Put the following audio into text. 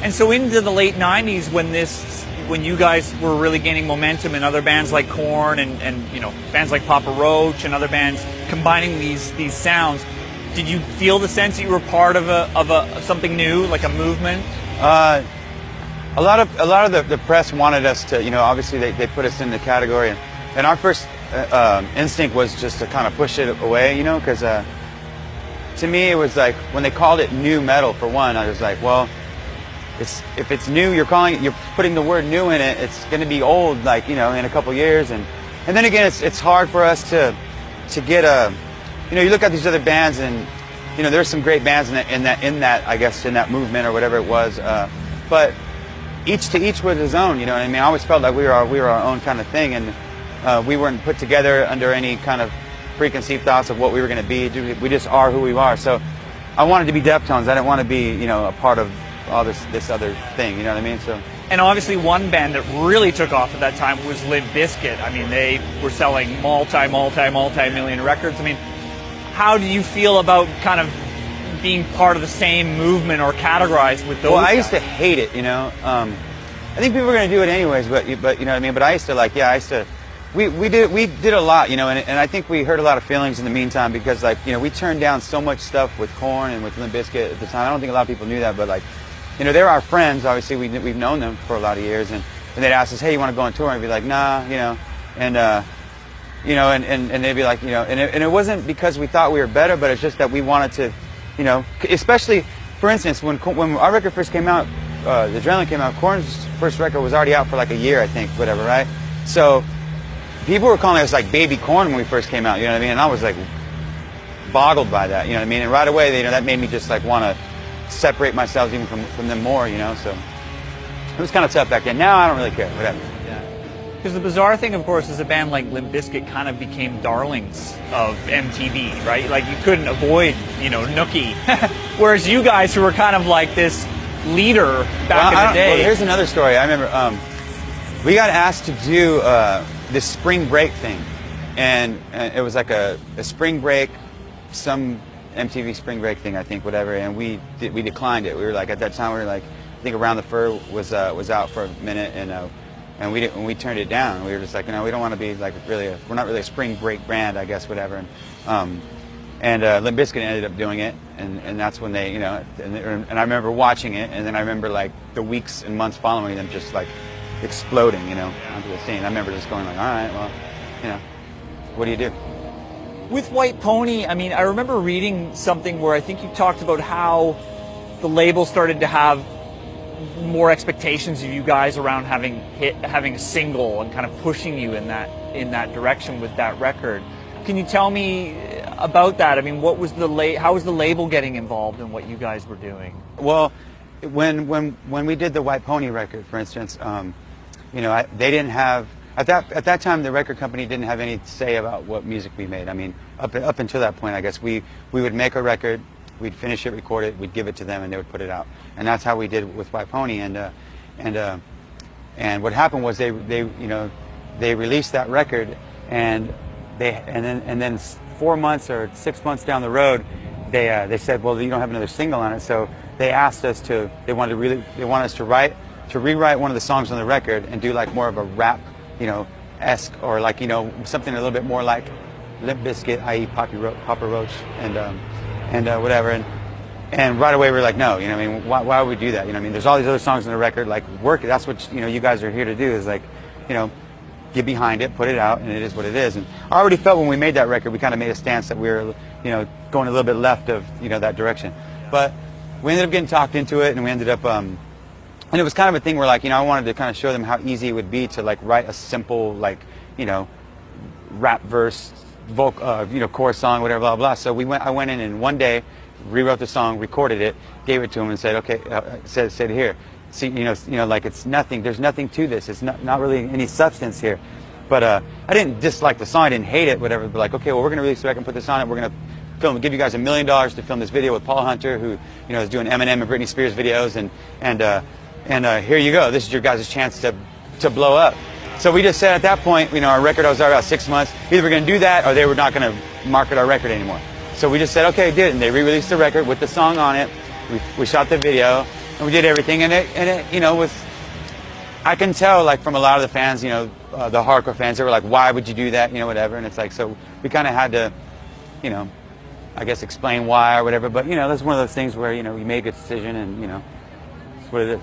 And so into the late 90s when you guys were really gaining momentum and other bands like Korn and you know, bands like Papa Roach and other bands combining these sounds, did you feel the sense that you were part of something new, like a movement? A lot of the press wanted us to, you know, obviously they put us in the category, and our first instinct was just to kind of push it away, you know, because to me it was like when they called it new metal, for one, I was like, well, if it's new, you're putting the word new in it, it's going to be old, like, you know, in a couple years, and then again, it's hard for us to get a, you know, you look at these other bands, and you know, there's some great bands in that I guess in that movement or whatever it was, but each to each was his own, you know what I mean? I always felt like we were our own kind of thing, and we weren't put together under any kind of preconceived thoughts of what we were going to be. We just are who we are. So I wanted to be Deftones. I didn't want to be, you know, a part of all this other thing, you know what I mean? So. And obviously one band that really took off at that time was Limp Bizkit. I mean, they were selling multi-million records. I mean, how do you feel about kind of being part of the same movement or categorized with those guys? I used to hate it, you know. I think people were going to do it anyways, but you know what I mean? But I used to, like, yeah, we did a lot, you know, and I think we hurt a lot of feelings in the meantime because, like, you know, we turned down so much stuff with Korn and with Limp Bizkit at the time. I don't think a lot of people knew that, but, like, you know, they're our friends. Obviously, we've known them for a lot of years, and they'd ask us, hey, you want to go on tour? And I'd be like, nah, you know, and you know, and they'd be like, you know, and it wasn't because we thought we were better, but it's just that we wanted to, you know, especially, for instance, when our record first came out, the Adrenaline came out, Korn's first record was already out for like a year, I think, whatever, right? So people were calling us like Baby Korn when we first came out, you know what I mean? And I was like boggled by that, you know what I mean? And right away, you know, that made me just like want to separate myself even from them more, you know? So it was kind of tough back then. Now I don't really care, whatever. Because the bizarre thing, of course, is a band like Limp Bizkit kind of became darlings of MTV, right? Like, you couldn't avoid, you know, Nookie. Whereas you guys, who were kind of like this leader back in the day. Well, here's another story. I remember we got asked to do this spring break thing. And it was like a spring break, some MTV spring break thing, I think, whatever. And we declined it. We were like, at that time, we were like, I think Around the Fur was out for a minute, and we turned it down. We were just like, you know, we don't want to be like we're not really a spring break band, I guess, whatever. And Limp Bizkit ended up doing it, and that's when they, you know, and I remember watching it, and then I remember like the weeks and months following them just like exploding, you know, onto the scene. I remember just going like, all right, well, you know, what do you do? With White Pony, I mean, I remember reading something where I think you talked about how the label started to have more expectations of you guys around having a single and kind of pushing you in that direction with that record. Can you tell me about that? I mean, how was the label getting involved in what you guys were doing? Well, when we did the White Pony record, for instance, you know, they didn't have at that time the record company didn't have any say about what music we made. I mean, up until that point, I guess we would make a record. We'd finish it, record it, we'd give it to them, and they would put it out. And that's how we did with White Pony. And what happened was they released that record, and then 4 months or 6 months down the road, they said, well, you don't have another single on it. So they asked us they wanted us to rewrite one of the songs on the record and do like more of a rap, you know, esque, or like, you know, something a little bit more like Limp Bizkit, i.e. Papa Roach, and whatever, and right away we were like, no, you know what I mean, why would we do that, you know what I mean, there's all these other songs on the record, like, work it, that's what, you know, you guys are here to do, is like, you know, get behind it, put it out, and it is what it is. And I already felt when we made that record, we kind of made a stance that we were, you know, going a little bit left of, you know, that direction, but we ended up getting talked into it, and we ended up, and it was kind of a thing where, like, you know, I wanted to kind of show them how easy it would be to, like, write a simple, like, you know, rap verse, you know, chorus song, whatever, blah, blah. So I went in and one day rewrote the song, recorded it, gave it to him, and said, okay, said here, see, you know, like, it's nothing. There's nothing to this. It's not really any substance here. But I didn't dislike the song. I didn't hate it, whatever. But like, okay, well, we're gonna release the record and put this on it. We're gonna give you guys $1 million to film this video with Paul Hunter, who, you know, is doing Eminem and Britney Spears videos, and here you go. This is your guys' chance to blow up. So we just said at that point, you know, our record was out about 6 months. Either we're going to do that or they were not going to market our record anymore. So we just said, okay, did it. And they re-released the record with the song on it. We shot the video. and we did everything, and it you know, was, I can tell, like, from a lot of the fans, you know, the hardcore fans, they were like, why would you do that, you know, whatever. And it's like, so we kind of had to, you know, I guess explain why or whatever. But, you know, that's one of those things where, you know, you make a decision and, you know, it's what it is.